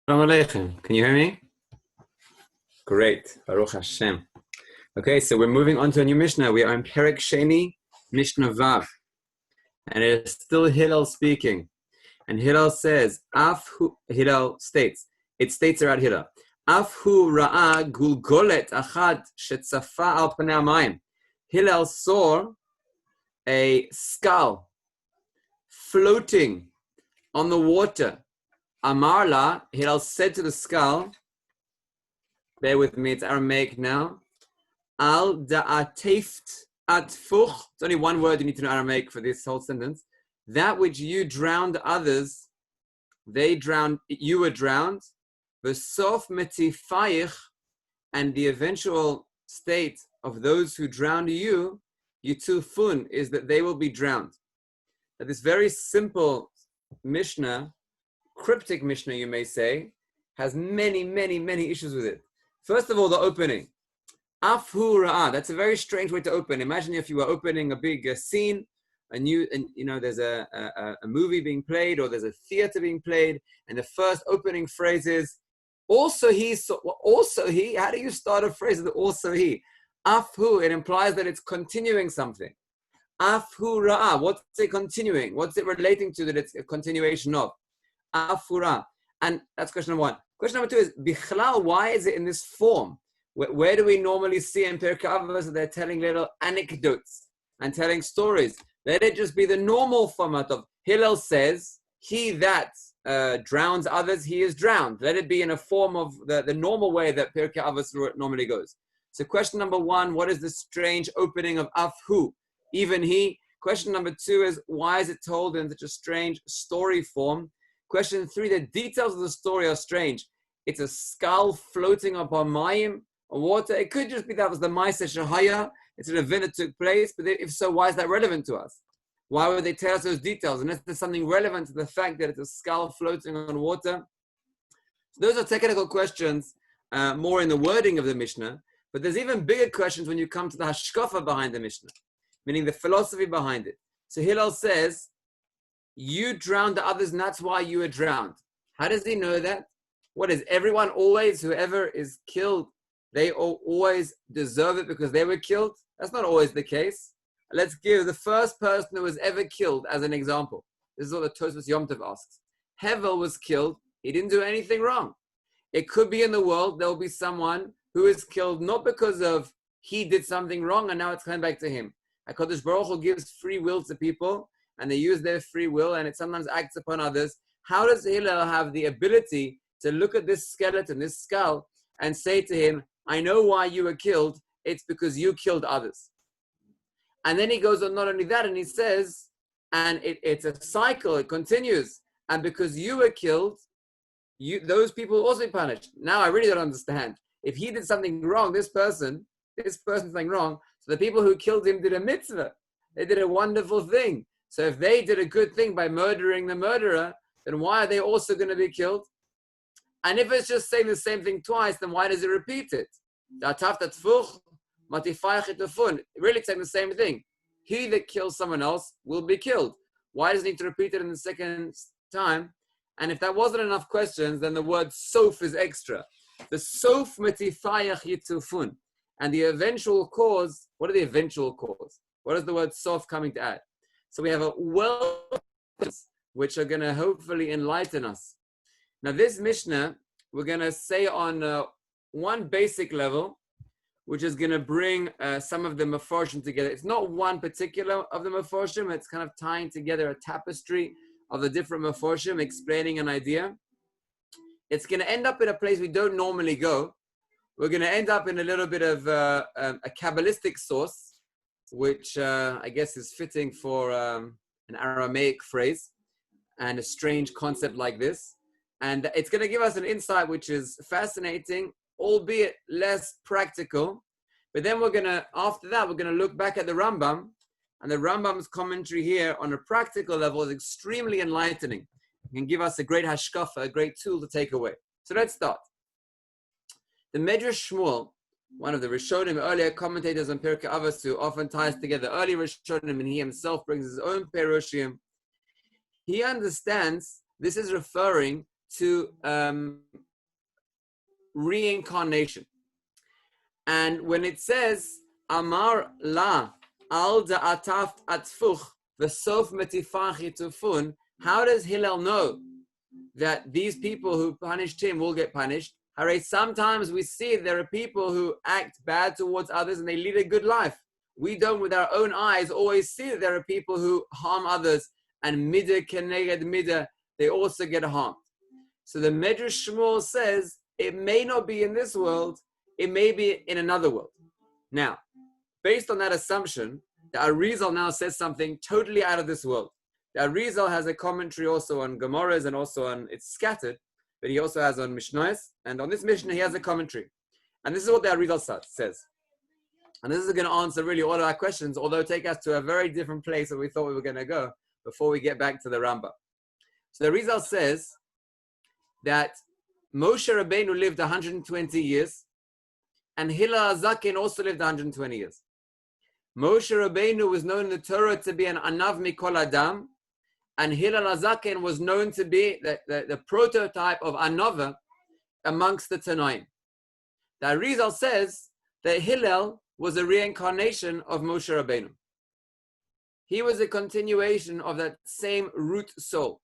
Shalom Aleichem. Can you hear me? Great. Baruch Hashem. Okay, so we're moving on to a new Mishnah. We are in Perek Sheni, Mishnah Vav. And it is still Hillel speaking. And Hillel says, Hillel states, it states around Hillel, Af hu ra'a gulgolet achad shetzafa al panei hamayim. Hillel saw a skull floating on the water. Amarla, Hillel said to the skull, bear with me, it's Aramaic now, Al da'ateft atfuch, it's only one word you need to know Aramaic for this whole sentence, that which you drowned others, they drowned, you were drowned, v'sof metifayich, and the eventual state of those who drowned you, yitufun, is that they will be drowned. Now this very simple Mishnah, cryptic Mishnah, you may say, has many issues with it. First of all, the opening. Afhu ra'ah, that's a very strange way to open. Imagine if you were opening a big scene, there's a movie being played, or there's a theater being played, and the first opening phrase is, also he, how do you start a phrase with also he? Afhu, it implies that it's continuing something. Afhu ra'ah, what's it continuing? What's it relating to that it's a continuation of? Afura. And that's question number one. Question number two is, Bichlal, why is it in this form? Where do we normally see in Pirkei Avos that they're telling little anecdotes and telling stories? Let it just be the normal format of Hillel says, he that drowns others, he is drowned. Let it be in a form of the normal way that Pirkei Avos normally goes. So question number one, what is the strange opening of Afhu? Even he. Question number two is, why is it told in such a strange story form? Question three, the details of the story are strange. It's a skull floating upon mayim, on water. It could just be that was the Maaseh Shahaya. It's an event that took place, but if so, why is that relevant to us? Why would they tell us those details? Unless there's something relevant to the fact that it's a skull floating on water. So those are technical questions, more in the wording of the Mishnah, but there's even bigger questions when you come to the hashkafa behind the Mishnah, meaning the philosophy behind it. So Hillel says, you drowned the others, and that's why you were drowned. How does he know that? What is everyone always, whoever is killed, they always deserve it because they were killed? That's not always the case. Let's give the first person who was ever killed as an example. This is what the Tosfos Yom Tov asks. Hevel was killed. He didn't do anything wrong. It could be in the world, there will be someone who is killed not because of he did something wrong and now it's coming back to him. HaKadosh Baruch Hu gives free will to people, and they use their free will, and it sometimes acts upon others. How does Hillel have the ability to look at this skeleton, this skull, and say to him, I know why you were killed, it's because you killed others. And then he goes on not only that, and he says, and it's a cycle, it continues, and because you were killed, those people will also be punished. Now I really don't understand. If he did something wrong, this person did something wrong, so the people who killed him did a mitzvah. They did a wonderful thing. So if they did a good thing by murdering the murderer, then why are they also going to be killed? And if it's just saying the same thing twice, then why does it repeat it? Really saying the same thing. He that kills someone else will be killed. Why does he need to repeat it in the second time? And if that wasn't enough questions, then the word sof is extra. The sof metifayach yitufun. And the eventual cause, what are the eventual cause? What is the word sof coming to add? So we have a wealth which are going to hopefully enlighten us. Now this Mishnah, we're going to say on one basic level, which is going to bring some of the Meforshim together. It's not one particular of the Meforshim, it's kind of tying together a tapestry of the different Meforshim, explaining an idea. It's going to end up in a place we don't normally go. We're going to end up in a little bit of a Kabbalistic source, which I guess is fitting for an Aramaic phrase and a strange concept like this. And it's going to give us an insight which is fascinating, albeit less practical. But then after that, we're going to look back at the Rambam, and the Rambam's commentary here on a practical level is extremely enlightening. It can give us a great hashkafa, a great tool to take away. So let's start. The Medrash Shmuel, one of the Rishonim, earlier commentators on Pirkei Avos, who often ties together early Rishonim, and he himself brings his own Perushim. He understands this is referring to reincarnation. And when it says, Amar la al da'ataf atfuch v'sof metifach tufun, how does Hillel know that these people who punished him will get punished? Hooray, sometimes we see there are people who act bad towards others and they lead a good life. We don't, with our own eyes, always see that there are people who harm others, and midah keneged midah, they also get harmed. So the Medrash Shmuel says it may not be in this world, it may be in another world. Now, based on that assumption, the Arizal now says something totally out of this world. The Arizal has a commentary also on Gemaras and also on, it's scattered, but he also has on Mishnahs, and on this Mishnah he has a commentary. And this is what the Arizal says. And this is going to answer really all of our questions, although take us to a very different place than we thought we were going to go before we get back to the Rambam. So the Arizal says that Moshe Rabbeinu lived 120 years, and Hillel HaZaken also lived 120 years. Moshe Rabbeinu was known in the Torah to be an Anav Mikol Adam, and Hillel HaZaken was known to be the prototype of Anava amongst the Tanaim. The Arizal says that Hillel was a reincarnation of Moshe Rabbeinu. He was a continuation of that same root soul.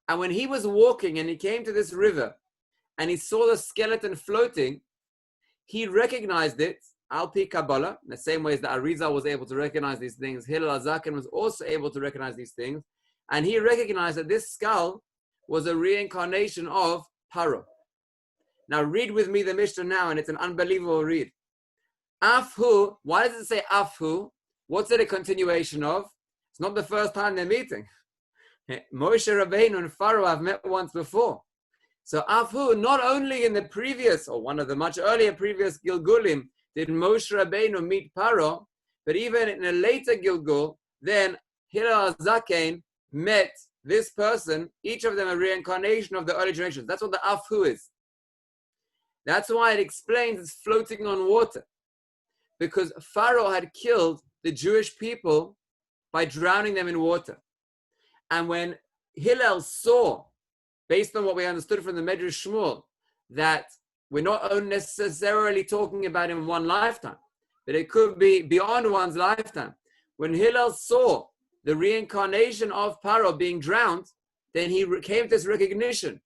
And when he was walking and he came to this river and he saw the skeleton floating, he recognized it, Al-Pi Kabbalah, in the same way as the Arizal was able to recognize these things, Hillel HaZaken was also able to recognize these things, and he recognized that this skull was a reincarnation of Paro. Now read with me the Mishnah now, and it's an unbelievable read. Afhu, why does it say Afhu? What's it a continuation of? It's not the first time they're meeting. Moshe Rabbeinu and Pharaoh have met once before. So Afhu, not only in the previous, or one of the much earlier previous Gilgulim, did Moshe Rabbeinu meet Paro, but even in a later Gilgul, then Hillel HaZaken met this person, each of them a reincarnation of the early generations. That's what the Afhu is. That's why it explains it's floating on water. Because Pharaoh had killed the Jewish people by drowning them in water. And when Hillel saw, based on what we understood from the Medrash Shmuel, that we're not necessarily talking about in one lifetime, but it could be beyond one's lifetime. When Hillel saw the reincarnation of Paro being drowned, then he came to this recognition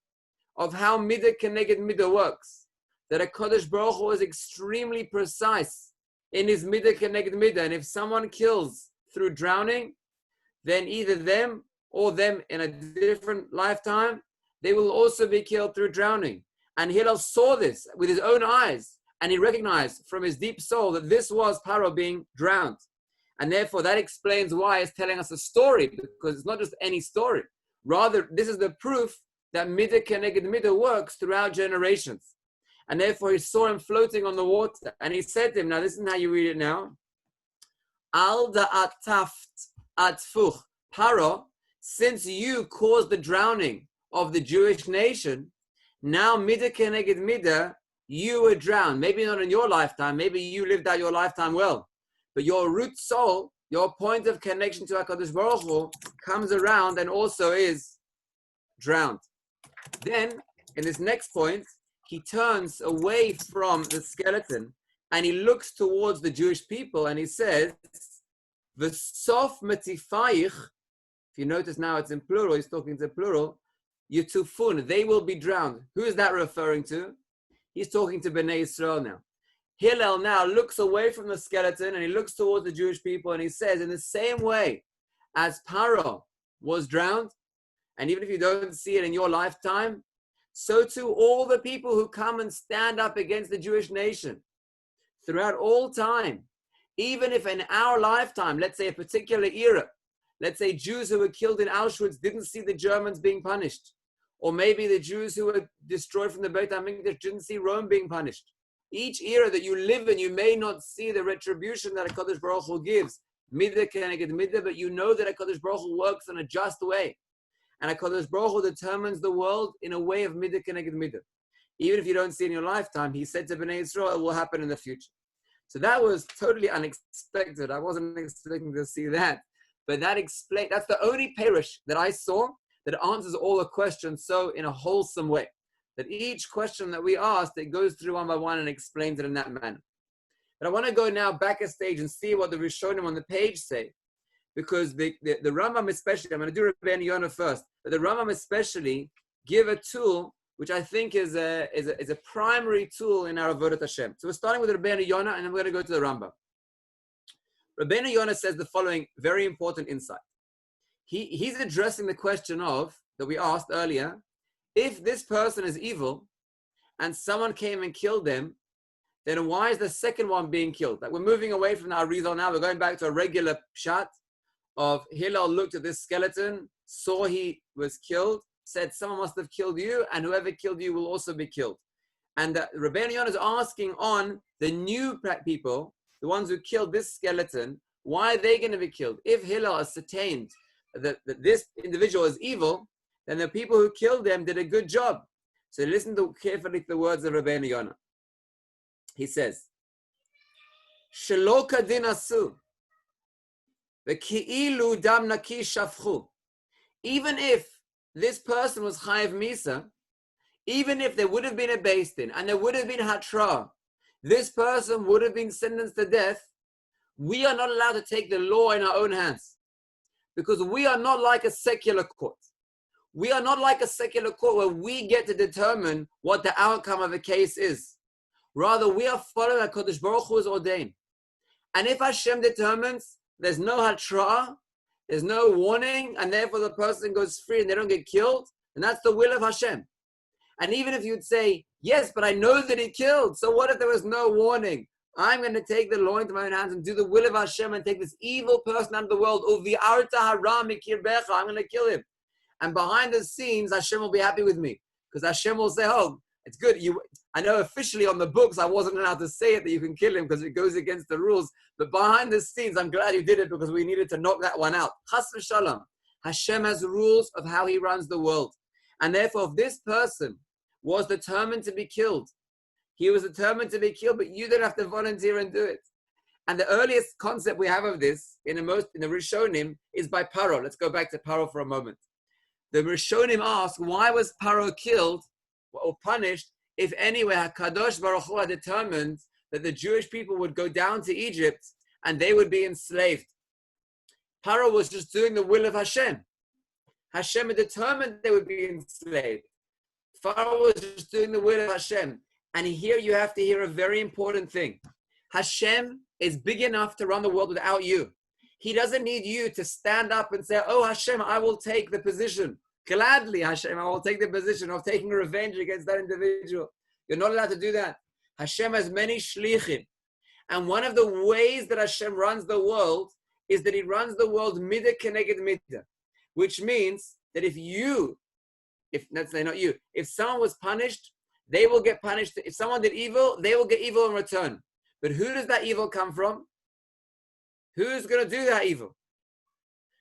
of how midah keneged midah works. That a Kodesh Baruch Hu is extremely precise in his midah keneged midah, and if someone kills through drowning, then either them or them in a different lifetime, they will also be killed through drowning. And Hillel saw this with his own eyes, and he recognized from his deep soul that this was Paro being drowned. And therefore that explains why it's telling us a story, because it's not just any story. Rather, this is the proof that midah keneged midah works throughout generations. And therefore he saw him floating on the water, and he said to him, now this is how you read it now. Al da'ataft atfuch Paro, since you caused the drowning of the Jewish nation, now midah keneged midah, you were drowned. Maybe not in your lifetime, maybe you lived out your lifetime well, but your root soul, your point of connection to HaKadosh Baruch Hu, comes around and also is drowned. Then, in this next point, he turns away from the skeleton and he looks towards the Jewish people and he says, V'sof metifayich. If you notice now it's in plural, he's talking to plural, Yutufun, they will be drowned. Who is that referring to? He's talking to Bnei Israel now. Hillel now looks away from the skeleton and he looks towards the Jewish people and he says, in the same way as Paro was drowned, and even if you don't see it in your lifetime, so too all the people who come and stand up against the Jewish nation throughout all time, even if in our lifetime, let's say a particular era, let's say Jews who were killed in Auschwitz didn't see the Germans being punished, or maybe the Jews who were destroyed from the Beit HaMikdash didn't see Rome being punished. Each era that you live in, you may not see the retribution that HaKadosh Baruch Hu gives, midah keneged midah, but you know that HaKadosh Baruch Hu works in a just way. And HaKadosh Baruch Hu determines the world in a way of midah keneged midah. Even if you don't see it in your lifetime, he said to Bnei Israel, it will happen in the future. So that was totally unexpected. I wasn't expecting to see that. But that explains, that's the only parish that I saw that answers all the questions so in a wholesome way. That each question that we asked, it goes through one by one and explains it in that manner. But I want to go now back a stage and see what the Rishonim on the page say. Because the Rambam especially, I'm going to do Rabbeinu Yonah first, but the Rambam especially give a tool which I think is a primary tool in our Avodat Hashem. So we're starting with Rabbeinu Yonah and then we're going to go to the Rambam. Rabbeinu Yonah says the following very important insight. He's addressing the question of, that we asked earlier, if this person is evil and someone came and killed them, then why is the second one being killed? Like we're moving away from our Arizal now, we're going back to a regular pshat of Hillel looked at this skeleton, saw he was killed, said someone must have killed you, and whoever killed you will also be killed. And Rabbeinu Yonah is asking on the new people, the ones who killed this skeleton, why are they going to be killed? If Hillel ascertained that this individual is evil, then the people who killed them did a good job. So listen carefully to the words of Rabbeinu Yonah. He says, Shelo kadin asu, v'ki'ilu dam naki shafchu. Even if this person was chayav misa, even if there would have been a beis din and there would have been hatra, this person would have been sentenced to death. We are not allowed to take the law in our own hands because we are not like a secular court. We are not like a secular court where we get to determine what the outcome of a case is. Rather, we are following what Kodesh Baruch Hu has ordained. And if Hashem determines there's no hatra, there's no warning, and therefore the person goes free and they don't get killed, then that's the will of Hashem. And even if you'd say, yes, but I know that he killed, so what if there was no warning? I'm going to take the law into my own hands and do the will of Hashem and take this evil person out of the world. I'm going to kill him. And behind the scenes, Hashem will be happy with me. Because Hashem will say, oh, it's good. I know officially on the books, I wasn't allowed to say it that you can kill him because it goes against the rules. But behind the scenes, I'm glad you did it because we needed to knock that one out. Chas v'shalom. Hashem has rules of how he runs the world. And therefore, if this person was determined to be killed, he was determined to be killed, but you don't have to volunteer and do it. And the earliest concept we have of this in the Rishonim is by Paro. Let's go back to Paro for a moment. The Rishonim ask, why was Paro killed or punished if anyway HaKadosh Baruch Hu had determined that the Jewish people would go down to Egypt and they would be enslaved? Paro was just doing the will of Hashem. Hashem had determined they would be enslaved. Pharaoh was just doing the will of Hashem. And here you have to hear a very important thing. Hashem is big enough to run the world without you. He doesn't need you to stand up and say, oh Hashem, I will take the position. Gladly, Hashem, I will take the position of taking revenge against that individual. You're not allowed to do that. Hashem has many shlichim. And one of the ways that Hashem runs the world is that he runs the world midah keneged midah. Which means that if let's say not you, if someone was punished, they will get punished. If someone did evil, they will get evil in return. But who does that evil come from? Who's going to do that evil?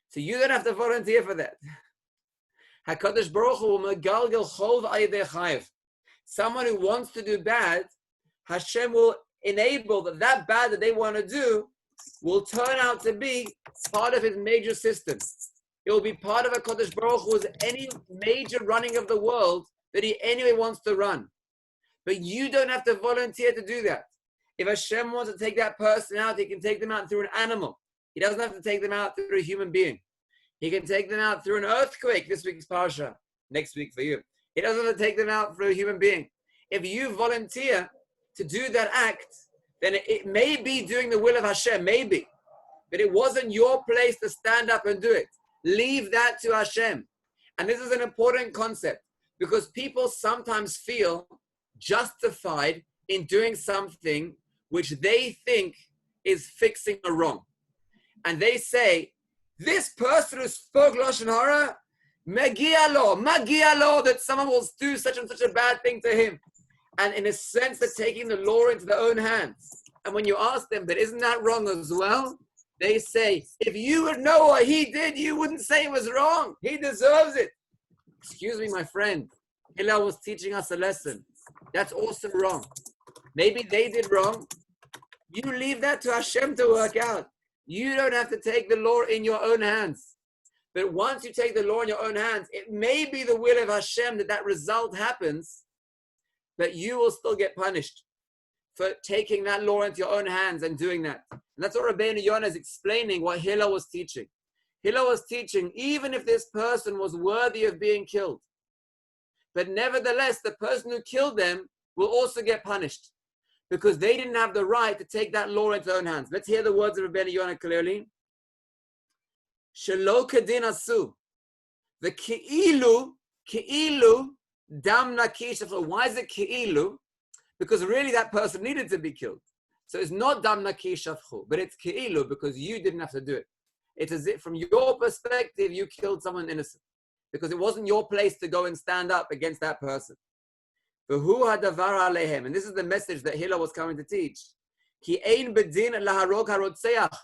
So you don't have to volunteer for that. HaKadosh Baruch Hu will megalgel chol v'ayidei chayev. Someone who wants to do bad, Hashem will enable that bad that they want to do will turn out to be part of his major system. It will be part of HaKadosh Baruch Hu's any major running of the world that he anyway wants to run. But you don't have to volunteer to do that. If Hashem wants to take that person out, he can take them out through an animal. He doesn't have to take them out through a human being. He can take them out through an earthquake, this week's parsha, next week for you. He doesn't have to take them out through a human being. If you volunteer to do that act, then it may be doing the will of Hashem, maybe. But it wasn't your place to stand up and do it. Leave that to Hashem. And this is an important concept because people sometimes feel justified in doing something which they think is fixing a wrong. And they say, this person who spoke Lashon Hara, magia lo, that someone will do such and such a bad thing to him. And in a sense, they're taking the law into their own hands. And when you ask them, but isn't that wrong as well? They say, if you would know what he did, you wouldn't say it was wrong. He deserves it. Excuse me, my friend. Hillel was teaching us a lesson. That's also wrong. Maybe they did wrong. You leave that to Hashem to work out. You don't have to take the law in your own hands. But once you take the law in your own hands, it may be the will of Hashem that result happens, but you will still get punished for taking that law into your own hands and doing that. And that's what Rabbeinu Yonah is explaining what Hillel was teaching. Hillel was teaching, even if this person was worthy of being killed, but nevertheless, the person who killed them will also get punished because they didn't have the right to take that law into their own hands. Let's hear the words of Rabbeinu Yonah clearly. Shelo kedin asu. The ki'ilu dam nakish. Why is it ki'ilu? Because really that person needed to be killed. So it's not dam nakish shafchu, but it's ki'ilu because you didn't have to do it. It's as if from your perspective, you killed someone innocent because it wasn't your place to go and stand up against that person. V'hu hadavar alehem. And this is the message that Hillel was coming to teach. Ki ein bedin laharog harotzeach.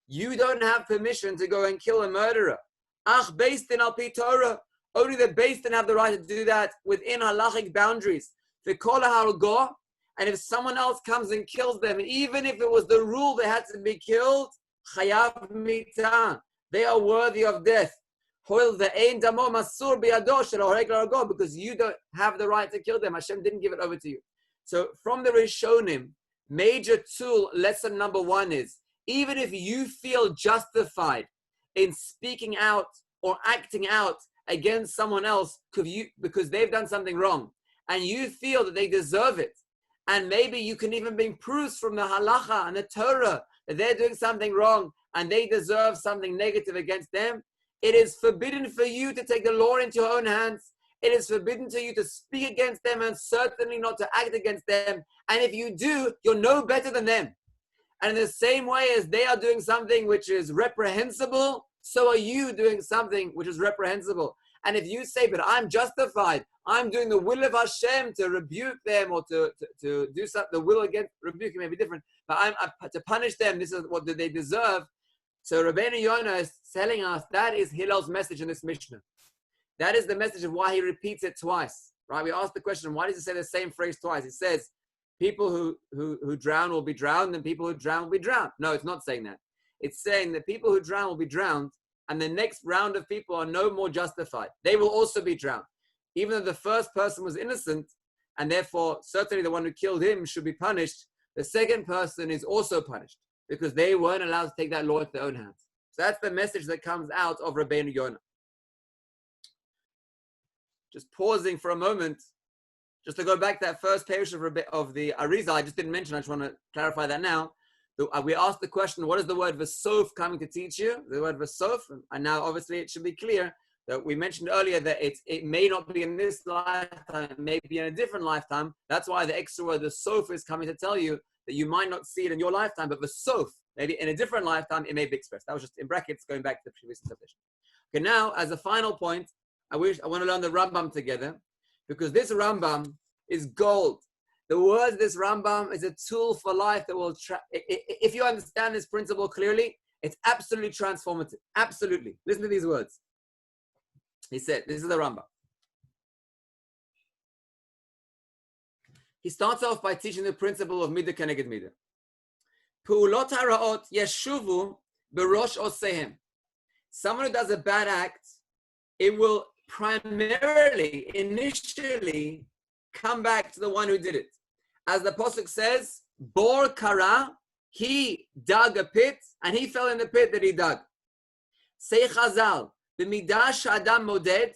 You don't have permission to go and kill a murderer. Ach beis din al pi Torah. Only the beis din have the right to do that within halachic boundaries. V'kol harogo. And if someone else comes and kills them, even if it was the rule they had to be killed, chayav mita. They are worthy of death. Because you don't have the right to kill them. Hashem didn't give it over to you. So from the Rishonim, major tool, lesson number 1 is, even if you feel justified in speaking out or acting out against someone else because they've done something wrong, and you feel that they deserve it, and maybe you can even bring proofs from the halacha and the Torah that they're doing something wrong and they deserve something negative against them, it is forbidden for you to take the law into your own hands. It is forbidden to you to speak against them and certainly not to act against them. And if you do, you're no better than them. And in the same way as they are doing something which is reprehensible, so are you doing something which is reprehensible. And if you say, but I'm justified, I'm doing the will of Hashem to rebuke them or to do something, the will against rebuking may be different, but I'm to punish them, this is what they deserve. So Rabbeinu Yonah is telling us that is Hillel's message in this Mishnah. That is the message of why he repeats it twice. Right? We asked the question, why does he say the same phrase twice? He says, people who drown will be drowned and people who drown will be drowned. No, it's not saying that. It's saying that people who drown will be drowned and the next round of people are no more justified. They will also be drowned. Even though the first person was innocent and therefore certainly the one who killed him should be punished, the second person is also punished because they weren't allowed to take that law into their own hands. So that's the message that comes out of Rabbeinu Yonah. Just pausing for a moment, just to go back to that first page of the Arizal, I just didn't mention, I just want to clarify that now. We asked the question, what is the word Vasof coming to teach you? The word Vasof, and now obviously it should be clear that we mentioned earlier that it may not be in this lifetime, it may be in a different lifetime. That's why the extra word, the Sof, is coming to tell you that you might not see it in your lifetime, but Vasof, maybe in a different lifetime, it may be expressed. That was just in brackets going back to the previous interpretation. Okay, now as a final point, I want to learn the Rambam together because this Rambam is gold. The words of this Rambam is a tool for life that will, if you understand this principle clearly, it's absolutely transformative. Absolutely. Listen to these words. He said, this is the Rambam. He starts off by teaching the principle of Midah Keneged Midah. Pu'ulot haraot yeshuvu berosh osehem. Someone who does a bad act, it will primarily, initially, come back to the one who did it. As the Pasuk says, Bor Kara, he dug a pit, and he fell in the pit that he dug. Say Chazal, the Midash Adam Moded,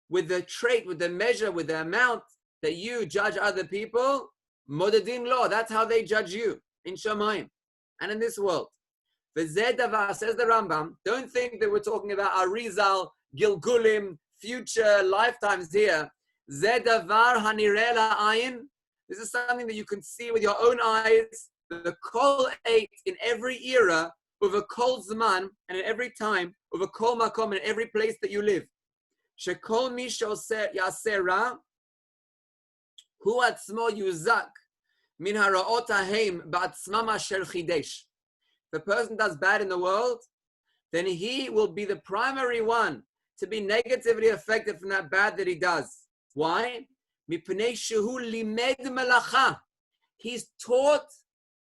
with the trait, with the measure, with the amount that you judge other people, Modedin Lo, that's how they judge you, in Shamayim, and in this world. V'zeh davar, says the Rambam, don't think that we're talking about Arizal, Gilgulim, future lifetimes here. Zeh davar hanireh la'ayin. This is something that you can see with your own eyes. The kol eight in every era, over kol zman, and in every time, over kol makom, in every place that you live. Shekol mi yaseh ra, hu atzmo yuzak min haraot hahem ba'atzmam asher chidesh. If a person does bad in the world, then he will be the primary one to be negatively affected from that bad that he does. Why? He's taught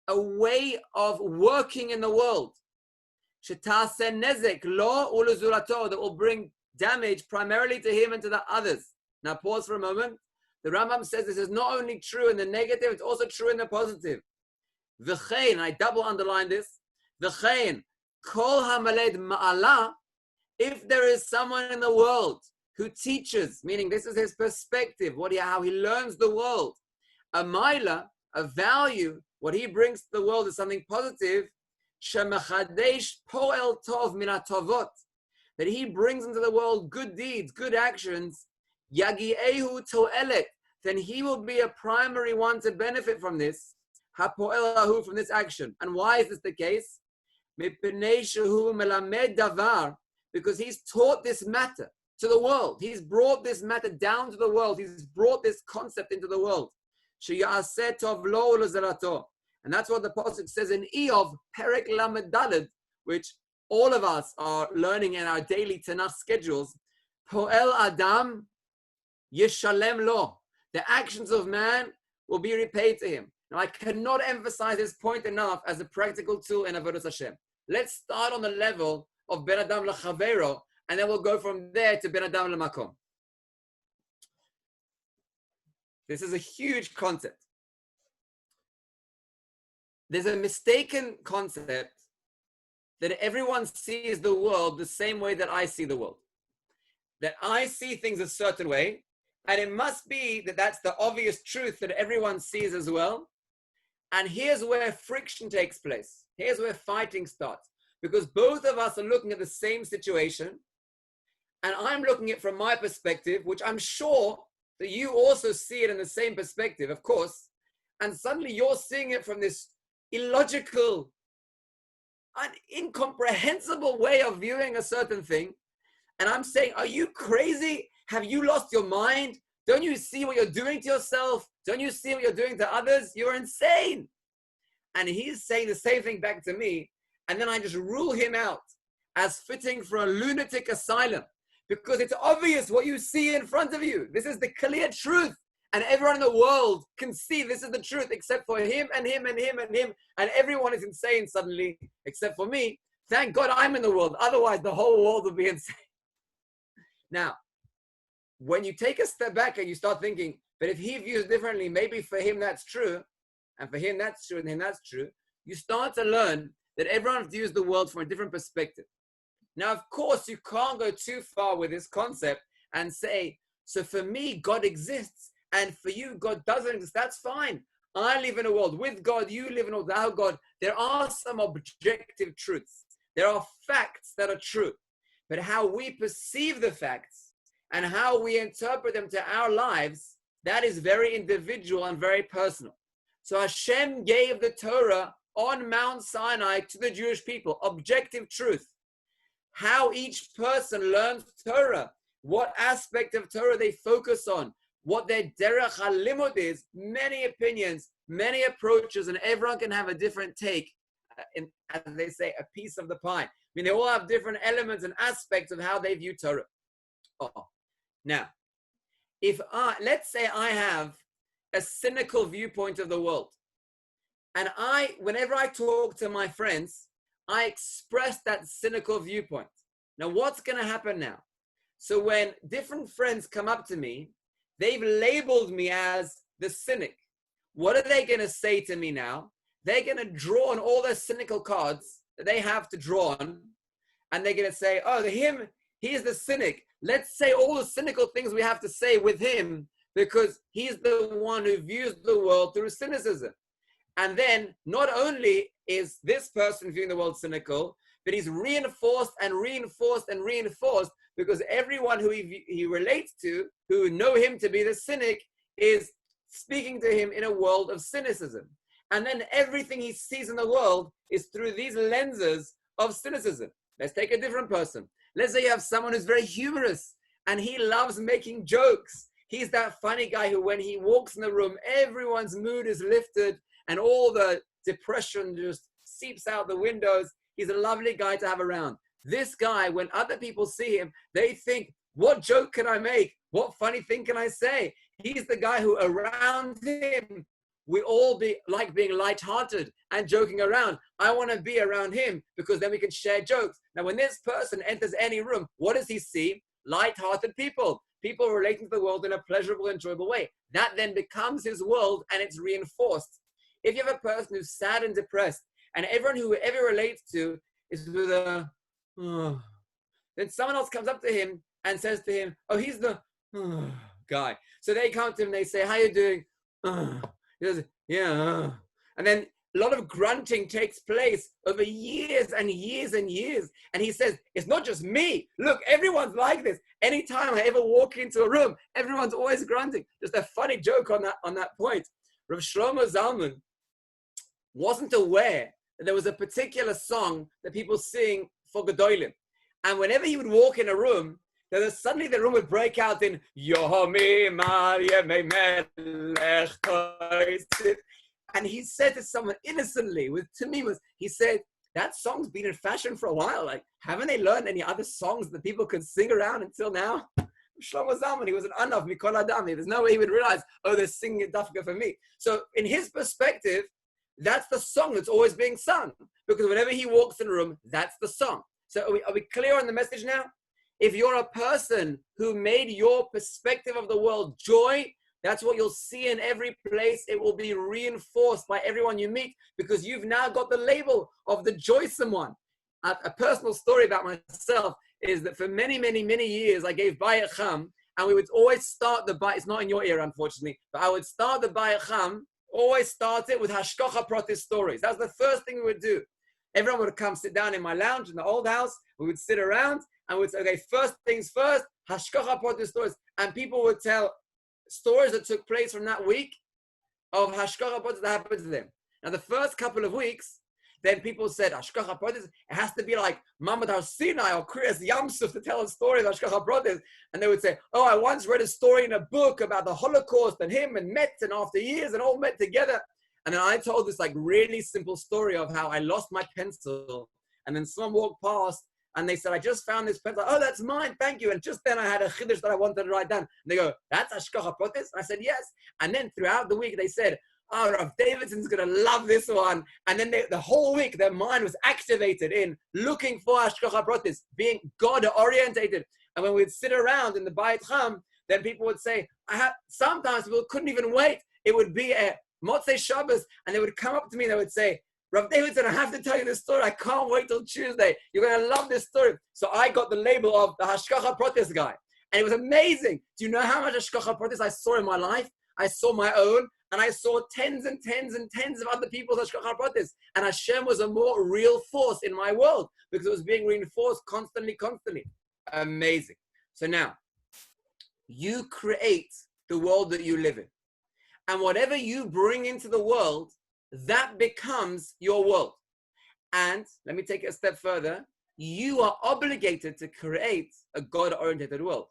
a way of working in the world. shetase nezek lo uluzulato, that will bring damage primarily to him and to the others. Now pause for a moment. The Rambam says this is not only true in the negative, it's also true in the positive. V'chein, I double underline this. V'chein, kol hamaled ma'ala, if there is someone in the world who teaches, meaning this is his perspective, how he learns the world, a maila, a value, what he brings to the world is something positive, shemechadesh poel tov min hatovot, that he brings into the world good deeds, good actions, yagiehu toelet, then he will be a primary one to benefit from this, hapoelahu, from this action. And why is this the case? Mipnei shehu melamed davar, because he's taught this matter to the world. He's brought this matter down to the world. He's brought this concept into the world. Sheyaseh tov lo uluzulato. And that's what the Pasuk says in Eov, Perek Lamed Daled, which all of us are learning in our daily Tanakh schedules. Poel Adam Yeshalem Lo. The actions of man will be repaid to him. Now, I cannot emphasize this point enough as a practical tool in Avodas Hashem. Let's start on the level of Ben Adam L'Chavero, and then we'll go from there to Ben Adam L'Makom. This is a huge concept. There's a mistaken concept that everyone sees the world the same way that I see the world. That I see things a certain way, and it must be that that's the obvious truth that everyone sees as well. And here's where friction takes place. Here's where fighting starts. Because both of us are looking at the same situation, and I'm looking at it from my perspective, which I'm sure that you also see it in the same perspective, of course, and suddenly you're seeing it from this illogical, incomprehensible way of viewing a certain thing. And I'm saying, are you crazy? Have you lost your mind? Don't you see what you're doing to yourself? Don't you see what you're doing to others? You're insane. And he's saying the same thing back to me. And then I just rule him out as fitting for a lunatic asylum, because it's obvious what you see in front of you. This is the clear truth. And everyone in the world can see this is the truth, except for him and him and him and him. And everyone is insane suddenly, except for me. Thank God I'm in the world. Otherwise, the whole world would be insane. Now, when you take a step back and you start thinking, but if he views differently, maybe for him that's true, and for him that's true, and him that's true, you start to learn that everyone views the world from a different perspective. Now, of course, you can't go too far with this concept and say, so for me, God exists, and for you, God doesn't exist. That's fine. I live in a world with God, you live in a world without God. There are some objective truths. There are facts that are true. But how we perceive the facts and how we interpret them to our lives, that is very individual and very personal. So Hashem gave the Torah on Mount Sinai to the Jewish people, objective truth. How each person learns Torah, what aspect of Torah they focus on, what their derech halimud is, many opinions, many approaches, and everyone can have a different take, as they say, a piece of the pie. I mean, they all have different elements and aspects of how they view Torah. Now, let's say I have a cynical viewpoint of the world, and whenever I talk to my friends, I express that cynical viewpoint. Now, what's going to happen now? So when different friends come up to me, they've labeled me as the cynic. What are they going to say to me now? They're going to draw on all their cynical cards that they have to draw on, and they're going to say, oh, he's the cynic. Let's say all the cynical things we have to say with him, because he's the one who views the world through cynicism. And then not only is this person viewing the world cynical, but he's reinforced and reinforced and reinforced, because everyone who he relates to, who know him to be the cynic, is speaking to him in a world of cynicism. And then everything he sees in the world is through these lenses of cynicism. Let's take a different person. Let's say you have someone who's very humorous and he loves making jokes. He's that funny guy who, when he walks in the room, everyone's mood is lifted and all the depression just seeps out the windows. He's a lovely guy to have around. This guy, when other people see him, they think, what joke can I make? What funny thing can I say? He's the guy who around him, we all like being lighthearted and joking around. I want to be around him because then we can share jokes. Now, when this person enters any room, what does he see? Lighthearted people relating to the world in a pleasurable, enjoyable way. That then becomes his world, and it's reinforced. If you have a person who's sad and depressed, and everyone who ever relates to is with a, then someone else comes up to him and says to him, oh, he's the guy. So they come to him, they say, how you doing? He says, yeah. And then a lot of grunting takes place over years and years and years. And he says, it's not just me. Look, everyone's like this. Anytime I ever walk into a room, everyone's always grunting. Just a funny joke on that point. Rav Shlomo Zalman wasn't aware that there was a particular song that people sing for Gedolim. And whenever he would walk in a room, then suddenly the room would break out in Yomi Maryam Melech. And he said to someone innocently, with Tamimus, he said, that song's been in fashion for a while. Like, haven't they learned any other songs that people could sing around until now? Shlomo Zalman, he was an anav mikol adam. There's no way he would realize, oh, they're singing it dafka for me. So in his perspective, that's the song that's always being sung. Because whenever he walks in a room, that's the song. So are we clear on the message now? If you're a person who made your perspective of the world joy, that's what you'll see in every place. It will be reinforced by everyone you meet because you've now got the label of the joysome one. A personal story about myself is that for many, many, many years, I gave Bayat Cham, and we would always start the Bayat, it's not in your ear, unfortunately, but I would start the Bayat Cham, always start it with Hashkocha Pratis stories. That was the first thing we would do. Everyone would come sit down in my lounge in the old house. We would sit around and we'd say, okay, first things first, Hashkocha Pratis stories. And people would tell stories that took place from that week of Hashkocha Pratis that happened to them. Now, the first couple of weeks, then people said, Hashkocha Pratis, it has to be like Mamad Har Sinai or Kriyas Yamsuf to tell a story of Hashkocha Pratis. And they would say, oh, I once read a story in a book about the Holocaust and him and met, and after years and all met together. And then I told this like really simple story of how I lost my pencil. And then someone walked past and they said, I just found this pencil. Oh, that's mine. Thank you. And just then I had a chiddush that I wanted to write down. And they go, that's Hashkocha Pratis? And I said, yes. And then throughout the week, they said, oh, Rav Davidson's going to love this one. And then the whole week, their mind was activated in looking for Hashkocha Pratis, being God-orientated. And when we'd sit around in the Bayit Cham, then people would say, sometimes people couldn't even wait. It would be a Motzei Shabbos, and they would come up to me and they would say, Rav Davidson, I have to tell you this story. I can't wait till Tuesday. You're going to love this story. So I got the label of the Hashkocha Pratis guy. And it was amazing. Do you know how much Hashkocha Pratis I saw in my life? I saw my own, and I saw tens and tens and tens of other people's Hashkocha Pratis. And Hashem was a more real force in my world because it was being reinforced constantly. Amazing. So now, you create the world that you live in. And whatever you bring into the world, that becomes your world. And let me take it a step further. You are obligated to create a God-oriented world.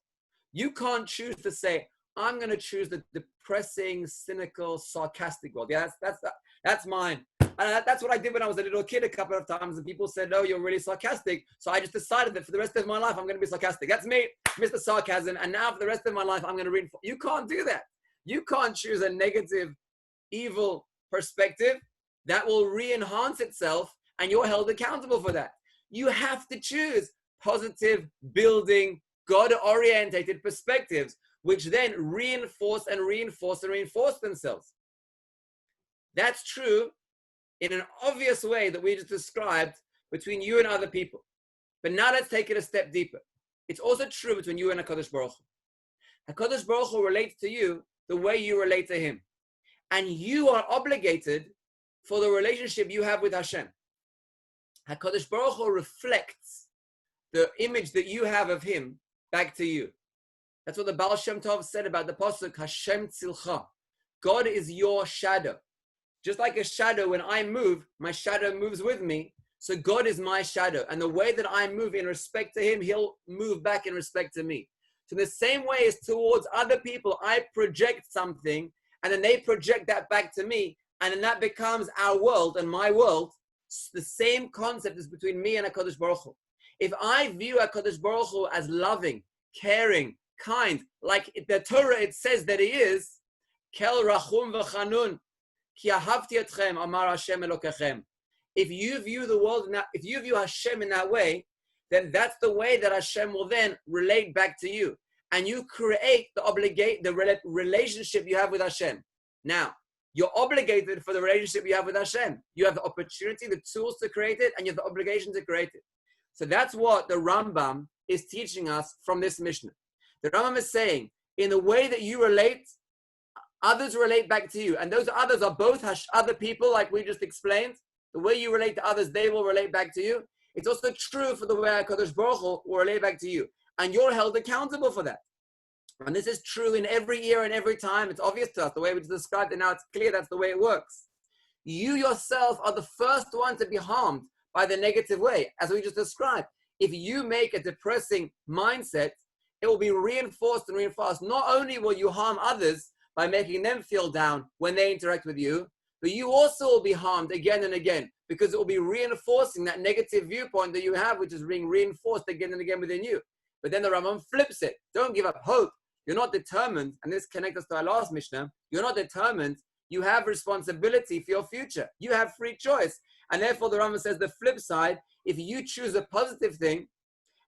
You can't choose to say, I'm going to choose the depressing, cynical, sarcastic world. Yeah, that's mine. And that's what I did when I was a little kid a couple of times. And people said, oh, you're really sarcastic. So I just decided that for the rest of my life, I'm going to be sarcastic. That's me, Mr. Sarcasm. And now for the rest of my life, I'm going to read. You can't do that. You can't choose a negative, evil perspective that will re-enhance itself, and you're held accountable for that. You have to choose positive, building, God-orientated perspectives, which then reinforce themselves. That's true in an obvious way that we just described between you and other people. But now let's take it a step deeper. It's also true between you and HaKadosh Baruch Hu. HaKadosh Baruch Hu relates to you the way you relate to him. And you are obligated for the relationship you have with Hashem. HaKadosh Baruch Hu reflects the image that you have of him back to you. That's what the Baal Shem Tov said about the pasuk, Hashem Tzilcha. God is your shadow. Just like a shadow, when I move, my shadow moves with me. So God is my shadow. And the way that I move in respect to him, he'll move back in respect to me. So the same way is towards other people, I project something, and then they project that back to me, and then that becomes our world and my world. The same concept is between me and HaKadosh Baruch Hu. If I view HaKadosh Baruch Hu as loving, caring, kind, like the Torah, it says that he is, Kel Rachum V'Chanun, Ki ahavti etchem, amar Hashem Elokechem. If you view the world, if you view Hashem in that way, then that's the way that Hashem will then relate back to you. And you create the relationship you have with Hashem. Now, you're obligated for the relationship you have with Hashem. You have the opportunity, the tools to create it, and you have the obligation to create it. So that's what the Rambam is teaching us from this Mishnah. The Rambam is saying, in the way that you relate, others relate back to you. And those others are both other people, like we just explained. The way you relate to others, they will relate back to you. It's also true for the way HaKadosh Baruch Hu will relate back to you. And you're held accountable for that. And this is true in every year and every time. It's obvious to us, the way we described it now, it's clear that's the way it works. You yourself are the first one to be harmed by the negative way, as we just described. If you make a depressing mindset, it will be reinforced and reinforced. Not only will you harm others by making them feel down when they interact with you, but you also will be harmed again and again, because it will be reinforcing that negative viewpoint that you have, which is being reinforced again and again within you. But then the Rambam flips it. Don't give up hope. You're not determined, and this connects us to our last Mishnah. You're not determined. You have responsibility for your future. You have free choice. And therefore the Rambam says the flip side, if you choose a positive thing,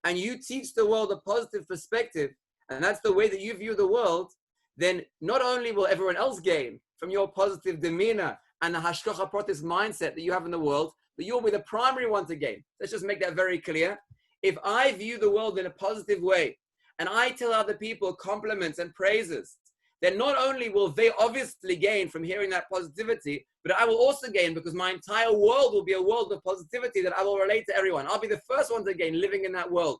and you teach the world a positive perspective, and that's the way that you view the world, then not only will everyone else gain from your positive demeanor and the hashgacha pratis mindset that you have in the world, but you'll be the primary one to gain. Let's just make that very clear. If I view the world in a positive way, and I tell other people compliments and praises, then not only will they obviously gain from hearing that positivity, but I will also gain because my entire world will be a world of positivity that I will relate to everyone. I'll be the first one to gain living in that world.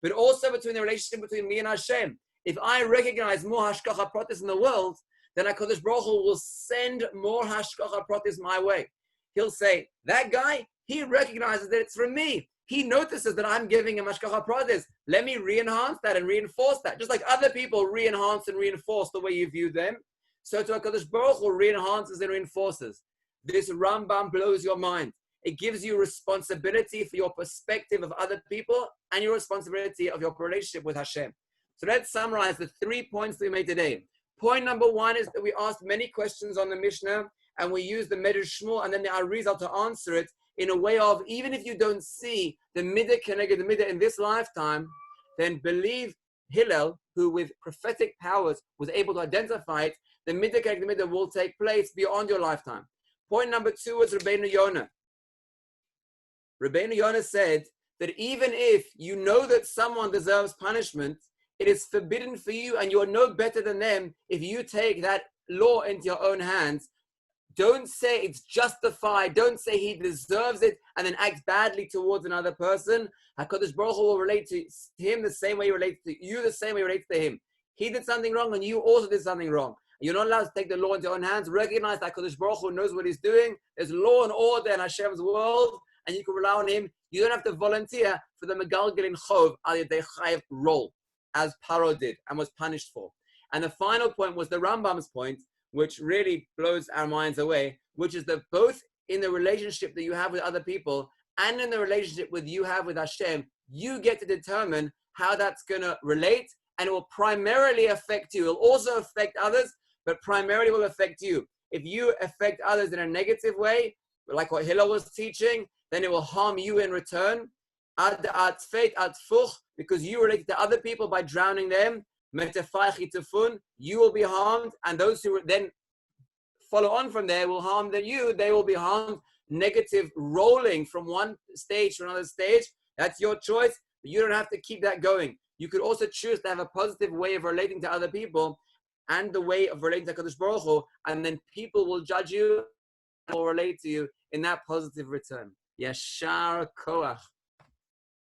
But also between the relationship between me and Hashem. If I recognize more hashgacha pratis in the world, then HaKadosh Baruch Hu will send more hashgacha pratis my way. He'll say, that guy, he recognizes that it's from me. He notices that I'm giving him hashgacha pratis. Let me re-enhance that and reinforce that. Just like other people re-enhance and reinforce the way you view them, so to HaKadosh Baruch Hu re-enhances and reinforces. This Rambam blows your mind. It gives you responsibility for your perspective of other people and your responsibility of your relationship with Hashem. So let's summarize the 3 points that we made today. Point number 1 is that we asked many questions on the Mishnah and we used the Medrash Shmuel and then the Arizal to answer it in a way of, even if you don't see the midah keneged the midah in this lifetime, then believe Hillel, who with prophetic powers was able to identify it, the midah keneged the midah will take place beyond your lifetime. Point number 2 was Rabbeinu Yonah. Rabbeinu Yonah said that even if you know that someone deserves punishment, it is forbidden for you and you are no better than them if you take that law into your own hands. Don't say it's justified. Don't say he deserves it and then act badly towards another person. HaKadosh Baruch Hu will relate to him the same way you relate to you, the same way you relate to him. He did something wrong and you also did something wrong. You're not allowed to take the law into your own hands. Recognize that HaKadosh Baruch Hu knows what he's doing. There's law and order in Hashem's world and you can rely on him. You don't have to volunteer for the Megalgelin Chov Al Yadei Chayev role, as Paro did and was punished for. And the final point was the Rambam's point, which really blows our minds away, which is that both in the relationship that you have with other people and in the relationship that you have with Hashem, you get to determine how that's going to relate, and it will primarily affect you. It will also affect others, but primarily will affect you. If you affect others in a negative way, like what Hillel was teaching, then it will harm you in return. Because you related to other people by drowning them, you will be harmed, and those who then follow on from there will harm you. They will be harmed. Negative rolling from one stage to another stage. That's your choice. But you don't have to keep that going. You could also choose to have a positive way of relating to other people and the way of relating to HaKadosh Baruch Hu, and then people will judge you or relate to you in that positive return. Yashar Koach.